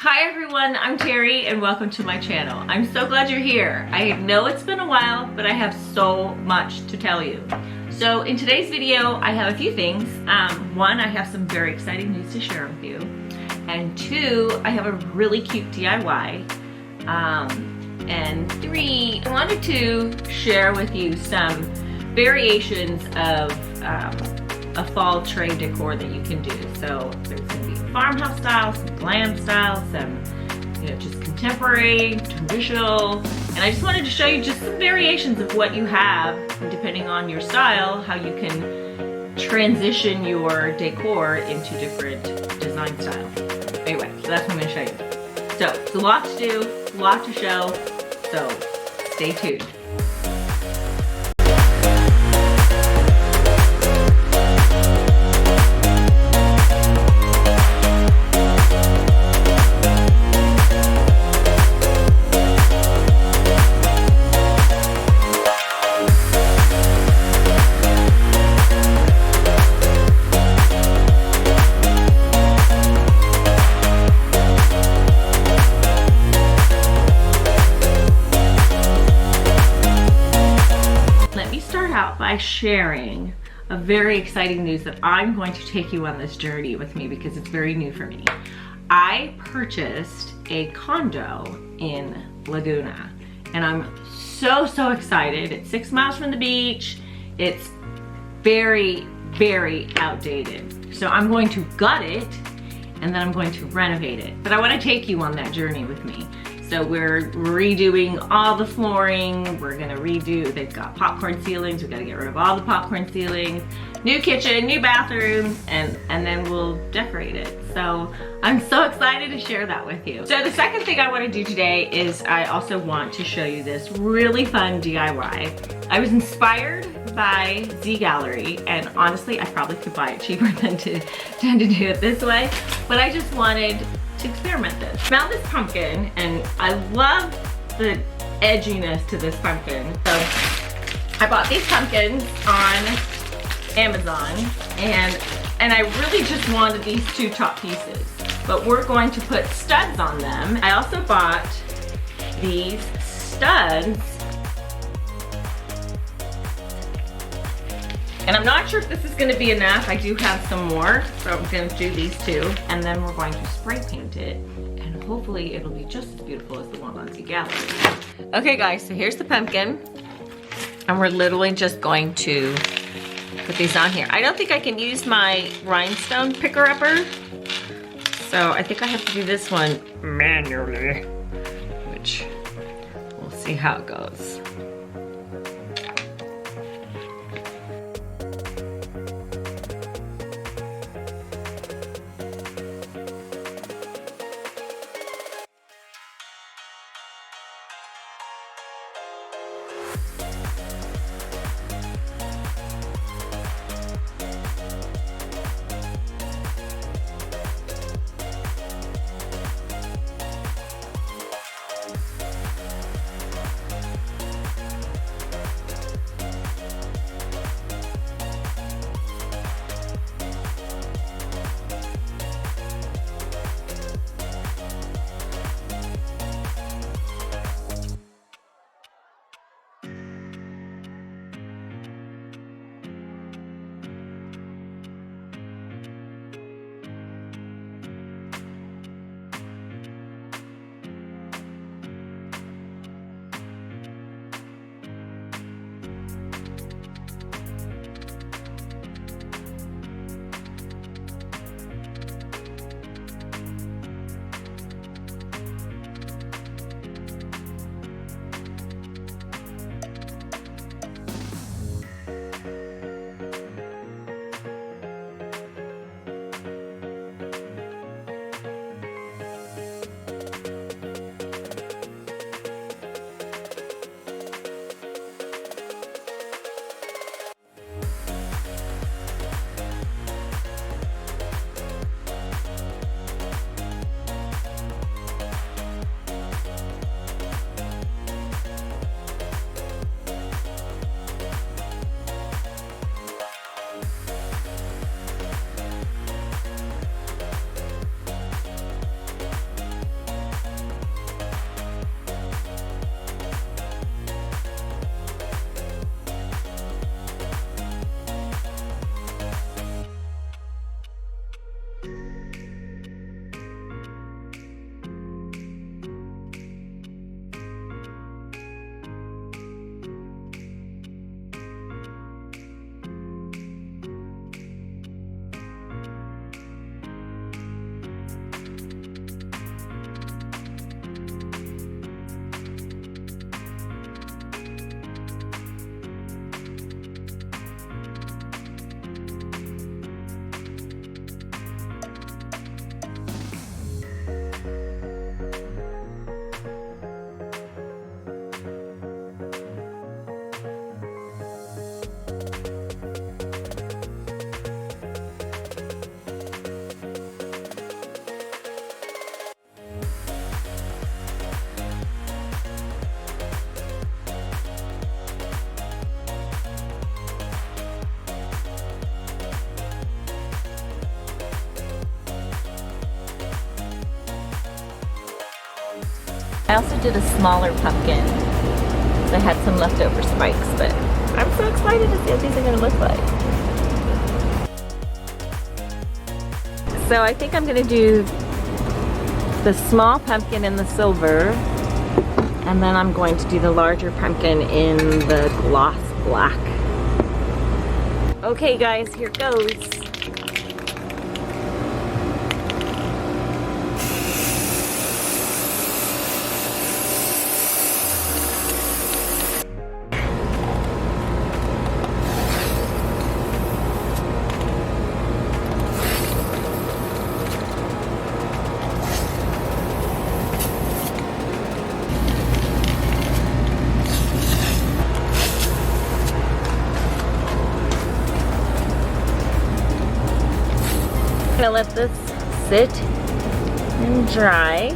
Hi everyone, I'm Terry and welcome to my channel. I'm so glad you're here. I know it's been a while, but I have so much to tell you. So in today's video, I have a few things. One, I have some very exciting news to share with you. And two, I have a really cute DIY. And three, I wanted to share with you some variations of a fall tray decor that you can do. So there's gonna be farmhouse style, some glam style, some just contemporary, traditional, and I just wanted to show you just some variations of what you have, and depending on your style, how you can transition your decor into different design styles. Anyway, so that's what I'm gonna show you. So it's a lot to do, a lot to show, so stay tuned. By sharing a very exciting news that I'm going to take you on this journey with me because it's very new for me. I purchased a condo in Laguna and I'm so excited. It's 6 miles from the beach. It's very outdated. So I'm going to gut it and then I'm going to renovate it. But I want to take you on that journey with me. So we're redoing all the flooring. We're gonna redo, they've got popcorn ceilings. We've got to get rid of all the popcorn ceilings, new kitchen, new bathroom, and then we'll decorate it. So I'm so excited to share that with you. So the second thing I want to do today is I also want to show you this really fun DIY. I was inspired by Z Gallery, and honestly, I probably could buy it cheaper than to do it this way, but I just wanted to experiment this. Found this pumpkin and I love the edginess to this pumpkin. So I bought these pumpkins on Amazon and I really just wanted these two top pieces, but we're going to put studs on them. I also bought these studs and I'm not sure if this is going to be enough. I do have some more, so I'm going to do these two. And then we're going to spray paint it, and hopefully it'll be just as beautiful as the one on Z Gallery. Okay guys, so here's the pumpkin. And we're literally just going to put these on here. I don't think I can use my rhinestone picker-upper, so I think I have to do this one manually, which we'll see how it goes. I also did a smaller pumpkin. I had some leftover spikes, but I'm so excited to see what these are gonna look like. So I think I'm gonna do the small pumpkin in the silver, and then I'm going to do the larger pumpkin in the gloss black. Okay guys, here goes. I'm gonna let this sit and dry.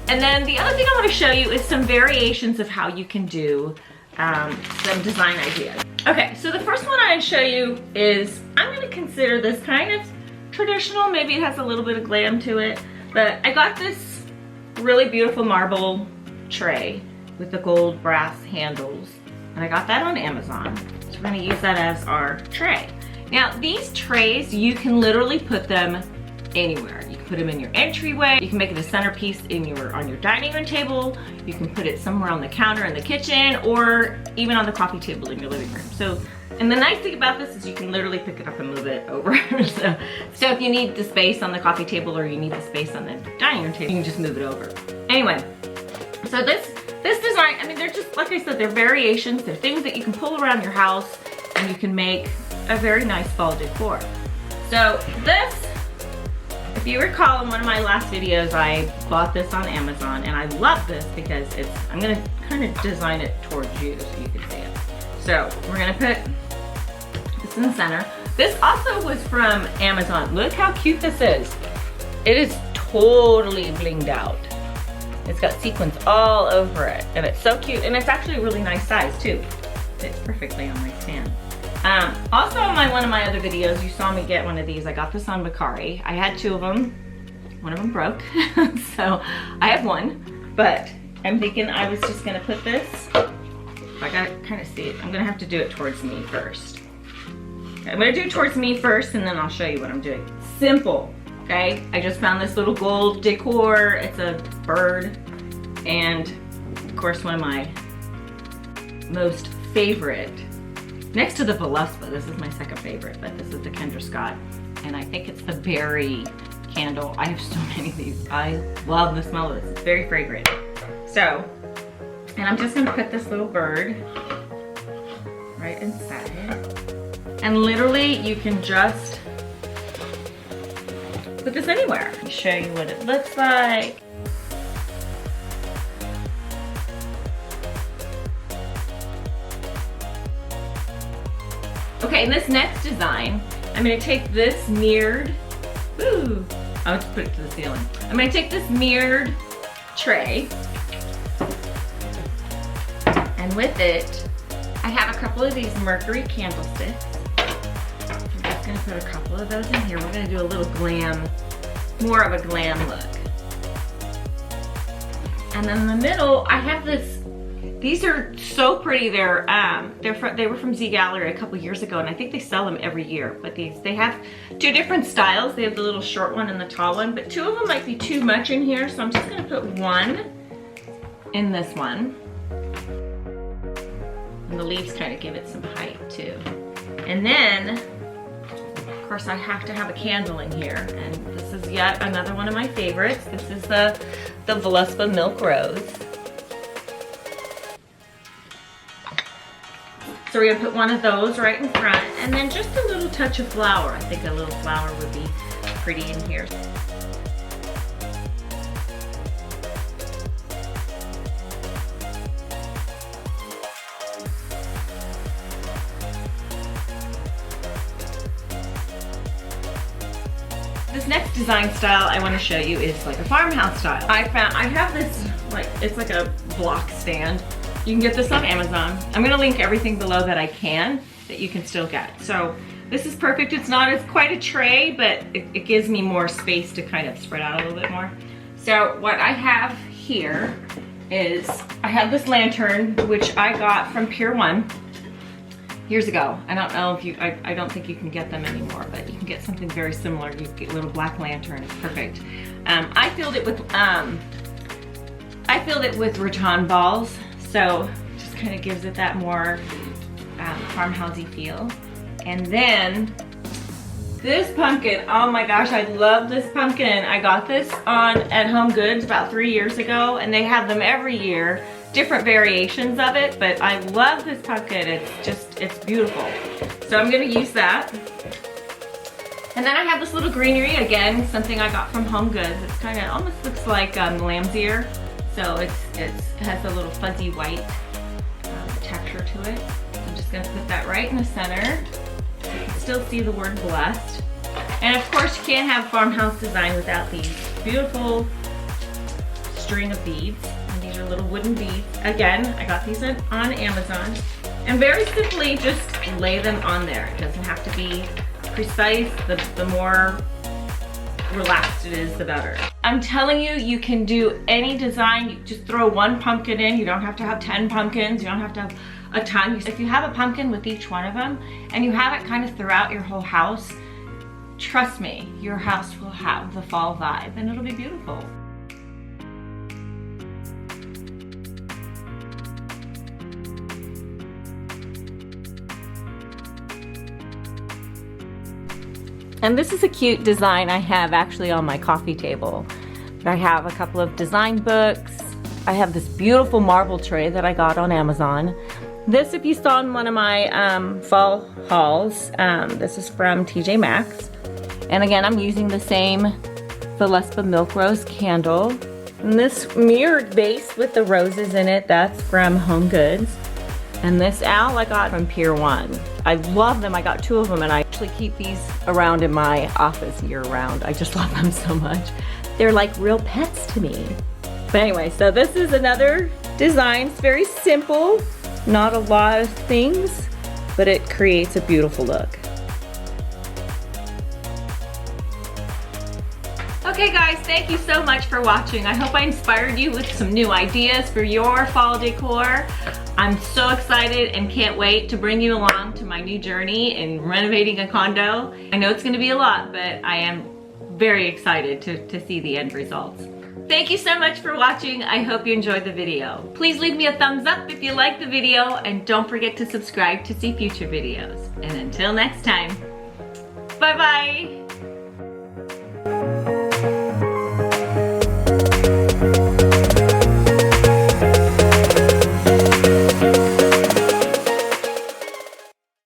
And then the other thing I want to show you is some variations of how you can do some design ideas. Okay, so the first one I want to show you is, I'm going to consider this kind of traditional. Maybe it has a little bit of glam to it, but I got this really beautiful marble tray with the gold brass handles, and I got that on Amazon. So we're going to use that as our tray. Now these trays, you can literally put them anywhere. You can put them in your entryway. You can make it a centerpiece on your dining room table. You can put it somewhere on the counter in the kitchen, or even on the coffee table in your living room. So, and the nice thing about this is you can literally pick it up and move it over. so if you need the space on the coffee table or you need the space on the dining room table, you can just move it over. Anyway, so this design, I mean, they're just, like I said, they're variations. They're things that you can pull around your house and you can make a very nice fall decor. So this, if you recall in one of my last videos, I bought this on Amazon, and I love this because I'm gonna kind of design it towards you so you can see it. So we're gonna put this in the center. This also was from Amazon. Look how cute this is. It is totally blinged out. It's got sequins all over it, and it's so cute, and it's actually a really nice size too. Fits perfectly on my stand. Also on one of my other videos, you saw me get one of these. I got this on Macari. I had two of them. One of them broke, so I have one, but I'm thinking I was just gonna put this, I gotta kind of see it. I'm gonna have to do it towards me first. Okay, I'm gonna do it towards me first, and then I'll show you what I'm doing. Simple, okay? I just found this little gold decor. It's a bird, and of course one of my most favorite, next to the Veluspa, this is my second favorite, but this is the Kendra Scott, and I think it's the berry candle. I have so many of these. I love the smell of this. It's very fragrant. So, and I'm just gonna put this little bird right inside it. And literally, you can just put this anywhere. Let me show you what it looks like. Okay, in this next design, I'm gonna take this mirrored, I'll just put it to the ceiling. I'm gonna take this mirrored tray, and with it, I have a couple of these Mercury candlesticks. I'm just gonna put a couple of those in here. We're gonna do a little glam, more of a glam look. And then in the middle, I have this. These are so pretty. They were from Z Gallery a couple years ago, and I think they sell them every year. But they have two different styles. They have the little short one and the tall one, but two of them might be too much in here, so I'm just gonna put one in this one. And the leaves kind of give it some height too. And then, of course, I have to have a candle in here, and this is yet another one of my favorites. This is the Veluspa Milk Rose. So we're gonna put one of those right in front, and then just a little touch of flower. I think a little flower would be pretty in here. This next design style I want to show you is like a farmhouse style. I have this, like, it's like a block stand. You can get this on Amazon. I'm gonna link everything below that I can, that you can still get. So this is perfect. It's not as quite a tray, but it gives me more space to kind of spread out a little bit more. So what I have here is, I have this lantern, which I got from Pier 1 years ago. I don't know if you, I don't think you can get them anymore, but you can get something very similar. You get a little black lantern, it's perfect. I filled it with rattan balls, so just kind of gives it that more farmhousey feel. And then this pumpkin, oh my gosh, I love this pumpkin. I got this at Home Goods about 3 years ago, and they have them every year, different variations of it, but I love this pumpkin. It's beautiful. So I'm gonna use that. And then I have this little greenery, again, something I got from Home Goods. It's kind of, almost looks like lamb's ear. So it has a little fuzzy white texture to it. I'm just gonna put that right in the center. You can still see the word blessed. And of course you can't have Farmhouse Design without these beautiful string of beads. And these are little wooden beads. Again, I got these on Amazon. And very simply just lay them on there. It doesn't have to be precise. The more relaxed it is, the better. I'm telling you, you can do any design. You just throw one pumpkin in. You don't have to have 10 pumpkins. You don't have to have a ton. If you have a pumpkin with each one of them and you have it kind of throughout your whole house, trust me, your house will have the fall vibe and it'll be beautiful. And this is a cute design I have actually on my coffee table. I have a couple of design books. I have this beautiful marble tray that I got on Amazon. This, if you saw in one of my fall hauls, this is from TJ Maxx. And again, I'm using the same Valespa Milk Rose candle. And this mirrored base with the roses in it, that's from Home Goods. And this owl I got from Pier 1. I love them. I got 2 of them, and I actually keep these around in my office year round. I just love them so much. They're like real pets to me. But anyway, so this is another design. It's very simple, not a lot of things, but it creates a beautiful look. Okay guys, thank you so much for watching. I hope I inspired you with some new ideas for your fall decor. I'm so excited and can't wait to bring you along to my new journey in renovating a condo. I know it's gonna be a lot, but I am very excited to see the end results. Thank you so much for watching. I hope you enjoyed the video. Please leave me a thumbs up if you liked the video, and don't forget to subscribe to see future videos. And until next time, bye-bye.